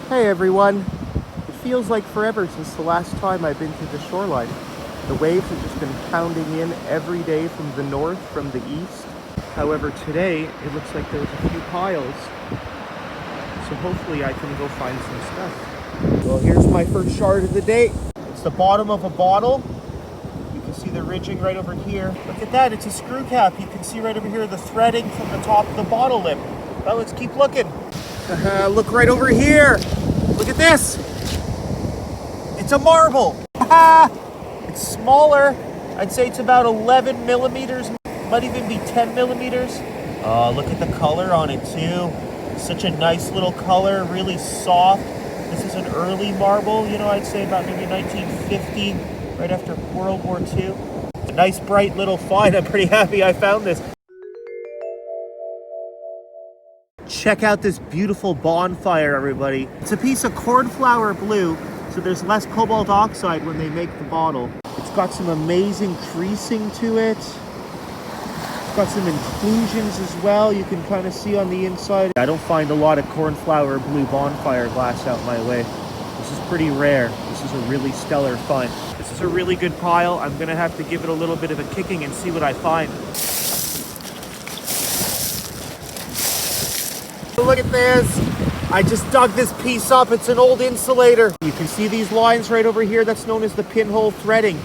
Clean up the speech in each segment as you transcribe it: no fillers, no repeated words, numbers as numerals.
Hey everyone! It feels like forever since the last time I've been to the shoreline. The waves have just been pounding in every day from the north, from the east. However, today it looks like there's a few piles. So hopefully I can go find some stuff. Well, here's my first shard of the day. It's the bottom of a bottle. You can see the ridging right over here. Look at that, it's a screw cap. You can see right over here the threading from the top of the bottle lip. Well, let's keep looking. Look right over here. Look at this. It's a marble. It's smaller. I'd say it's about 11 millimeters. Might even be 10 millimeters. Look at the color on it too. Such a nice little color, really soft. This is an early marble, you know, I'd say about maybe 1950, right after World War II. A nice bright little find. I'm pretty happy I found this. Check out this beautiful bonfire, everybody. It's a piece of cornflower blue, so there's less cobalt oxide when they make the bottle. It's got some amazing creasing to it. It's got some inclusions as well, you can kind of see on the inside. I don't find a lot of cornflower blue bonfire glass out my way. This is pretty rare. This is a really stellar find. This is a really good pile. I'm gonna have to give it a little bit of a kicking and see what I find. Look at this. I just dug this piece up. It's an old insulator. You can see these lines right over here. That's known as the pinhole threading.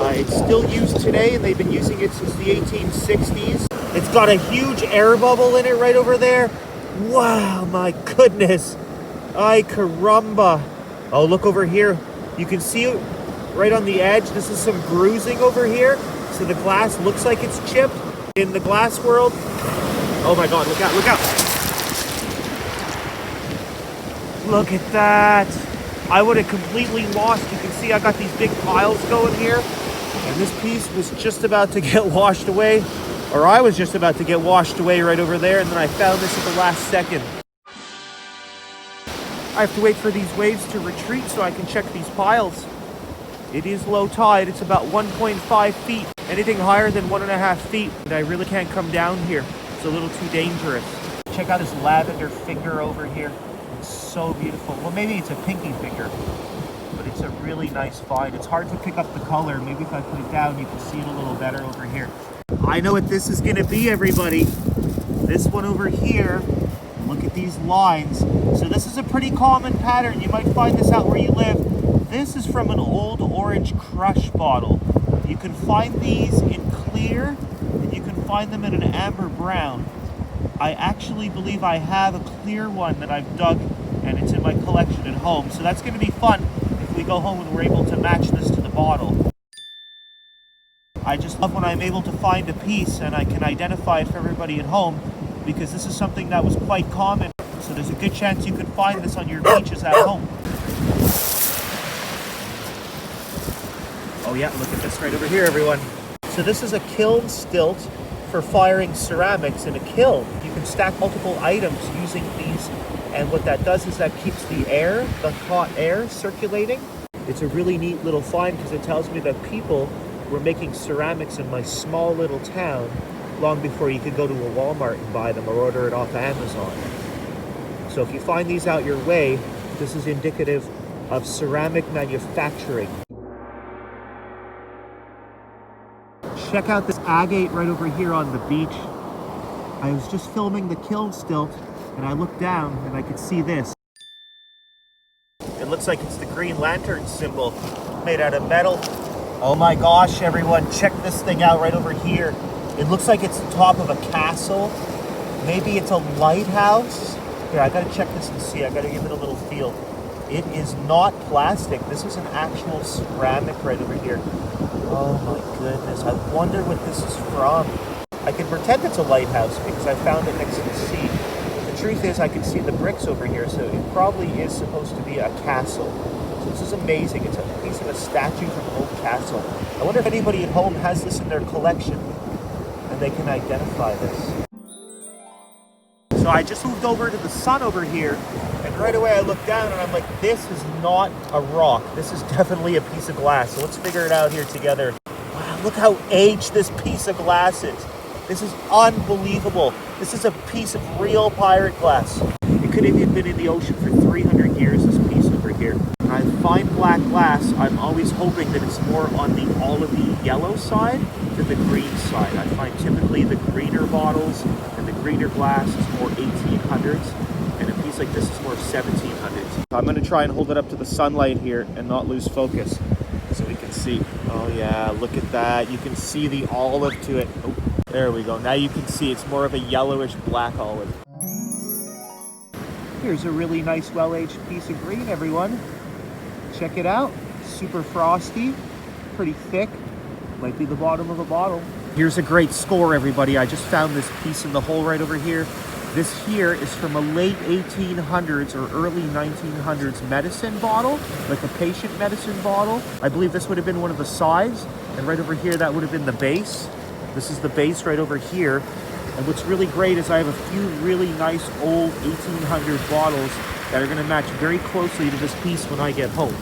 It's still used today, and they've been using it since the 1860s. It's got a huge air bubble in it right over there. Wow, my goodness. Ay caramba. Oh, look over here. You can see it right on the edge. This is some bruising over here. So the glass looks like it's chipped. In the glass world, oh my God, look out, look out. Look at that. I would have completely lost. You can see I got these big piles going here. And this piece was just about to get washed away. Or I was just about to get washed away right over there. And then I found this at the last second. I have to wait for these waves to retreat so I can check these piles. It is low tide. It's about 1.5 feet. Anything higher than 1.5 feet. And I really can't come down here. It's a little too dangerous. Check out this lavender finger over here. It's so beautiful. Well, maybe it's a pinky finger, but it's a really nice find. It's hard to pick up the color. Maybe if I put it down, you can see it a little better over here. I know what this is going to be, everybody. This one over here. Look at these lines. So this is a pretty common pattern. You might find this out where you live. This is from an old orange crush bottle. You can find these in clear, and you can find them in an amber brown. I actually believe I have a clear one that I've dug, and it's in my collection at home. So that's going to be fun if we go home and we're able to match this to the bottle. I just love when I'm able to find a piece and I can identify it for everybody at home, because this is something that was quite common. So there's a good chance you can find this on your beaches at home. Oh yeah, look at this right over here, everyone. So this is a kiln stilt for firing ceramics in a kiln. You can stack multiple items using these, and what that does is that keeps the air, the hot air, circulating. It's a really neat little find because it tells me that people were making ceramics in my small little town long before you could go to a Walmart and buy them or order it off Amazon. So if you find these out your way, this is indicative of ceramic manufacturing. Check out this agate right over here on the beach. I was just filming the kiln stilt and I looked down and I could see this. It looks like it's the Green Lantern symbol made out of metal. Oh my gosh, everyone, check this thing out right over here. It looks like it's the top of a castle. Maybe it's a lighthouse. Here, I gotta check this and see. I gotta give it a little feel. It is not plastic. This is an actual ceramic right over here. Oh my goodness, I wonder what this is from. I can pretend it's a lighthouse because I found it next to the sea. The truth is I can see the bricks over here, so it probably is supposed to be a castle. So this is amazing. It's a piece of a statue from an old castle. I wonder if anybody at home has this in their collection and they can identify this. So I just moved over to the sun over here, and right away I looked down and I'm like, this is not a rock. This is definitely a piece of glass. So let's figure it out here together. Wow, look how aged this piece of glass is. This is unbelievable. This is a piece of real pirate glass. It could have even been in the ocean for 300 years. hoping that it's more on the olivey yellow side than the green side. I find typically the greener bottles and the greener glass is more 1800s, and a piece like this is more 1700s. I'm going to try and hold it up to the sunlight here and not lose focus so we can see. Oh yeah, look at that. You can see the olive to it. Oh, there we go. Now you can see it's more of a yellowish black olive. Here's a really nice well-aged piece of green, everyone. Check it out. Super frosty, pretty thick. Might be the bottom of a bottle. Here's a great score, everybody. I just found this piece in the hole right over here. This here is from a late 1800s or early 1900s medicine bottle, like a patient medicine bottle. I believe this would have been one of the sides, and right over here that would have been the base. This is the base right over here. And what's really great is I have a few really nice old 1800s bottles that are going to match very closely to this piece when I get home.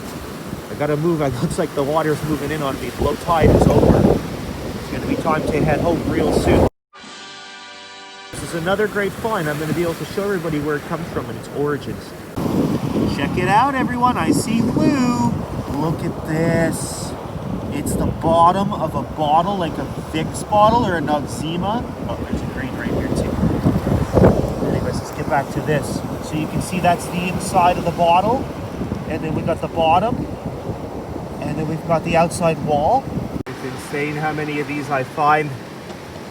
I gotta move. It looks like the water's moving in on me. Low tide is over. It's going to be time to head home real soon. This is another great find. I'm going to be able to show everybody where it comes from and its origins. Check it out, everyone. I see blue. Look at this. It's the bottom of a bottle, like a Vicks bottle or a Noxzema. Oh, there's a green right here too. Anyways, let's get back to this. So you can see that's the inside of the bottle. And then we got the bottom. And then we've got the outside wall. It's insane how many of these I find.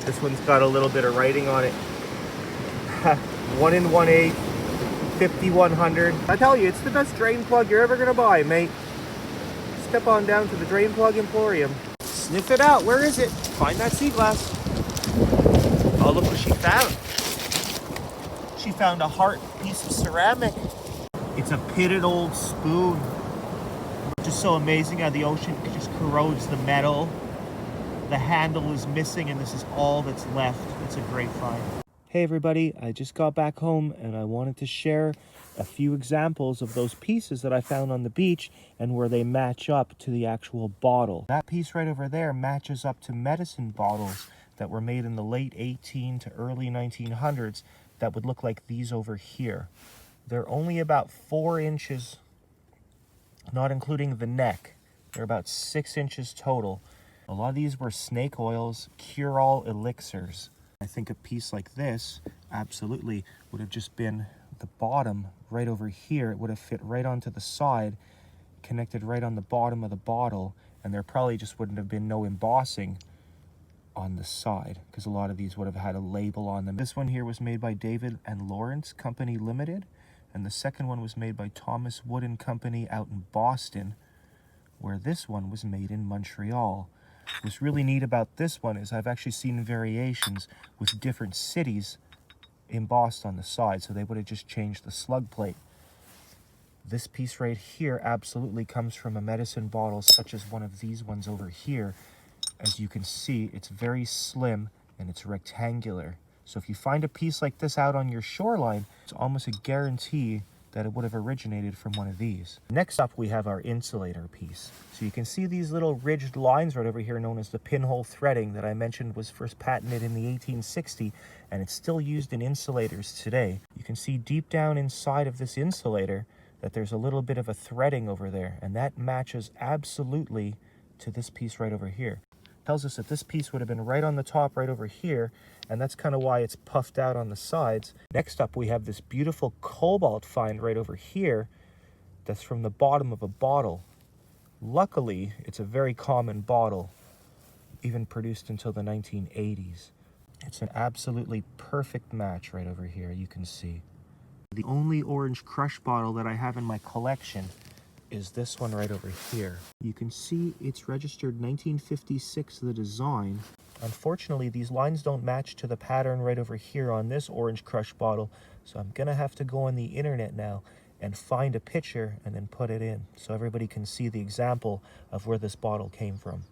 This one's got a little bit of writing on it. 1 in 1/8, 5100. I tell you, it's the best drain plug you're ever gonna buy, mate. Step on down to the Drain Plug Emporium. Sniff it out. Where is it? Find that sea glass. Oh, look what she found. She found a heart piece of ceramic. It's a pitted old spoon. Just so amazing how the ocean just corrodes the metal. The handle is missing and this is all that's left. It's a great find. Hey everybody, I just got back home and I wanted to share a few examples of those pieces that I found on the beach and where they match up to the actual bottle. That piece right over there matches up to medicine bottles that were made in the late 18 to early 1900s that would look like these over here. They're only about 4 inches, not including the neck. They're about 6 inches total. A lot of these were snake oils, cure-all elixirs. I think a piece like this absolutely would have just been the bottom right over here. It would have fit right onto the side, connected right on the bottom of the bottle, and there probably just wouldn't have been no embossing on the side because a lot of these would have had a label on them. This one here was made by David and Lawrence Company Limited, and the second one was made by Thomas Wood and Company out in Boston, where this one was made in Montreal. What's really neat about this one is I've actually seen variations with different cities embossed on the side, so they would have just changed the slug plate. This piece right here absolutely comes from a medicine bottle such as one of these ones over here. As you can see, it's very slim and it's rectangular. So if you find a piece like this out on your shoreline, it's almost a guarantee that it would have originated from one of these. Next up, we have our insulator piece. So you can see these little ridged lines right over here known as the pinhole threading that I mentioned was first patented in the 1860, and it's still used in insulators today. You can see deep down inside of this insulator that there's a little bit of a threading over there, and that matches absolutely to this piece right over here. Tells us that this piece would have been right on the top right over here, and that's kind of why it's puffed out on the sides. Next up, we have this beautiful cobalt find right over here that's from the bottom of a bottle. Luckily, it's a very common bottle, even produced until the 1980s. It's an absolutely perfect match right over here, you can see. The only orange crush bottle that I have in my collection is this one right over here. You can see it's registered 1956, the design. Unfortunately, these lines don't match to the pattern right over here on this orange crush bottle, so I'm gonna have to go on the internet now and find a picture and then put it in so everybody can see the example of where this bottle came from.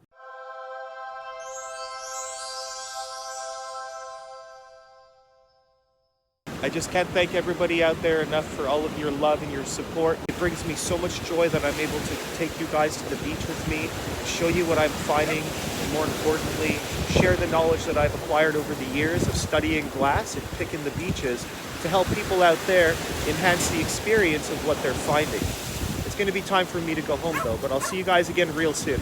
I just can't thank everybody out there enough for all of your love and your support. It brings me so much joy that I'm able to take you guys to the beach with me, show you what I'm finding, and more importantly, share the knowledge that I've acquired over the years of studying glass and picking the beaches to help people out there enhance the experience of what they're finding. It's going to be time for me to go home though, but I'll see you guys again real soon.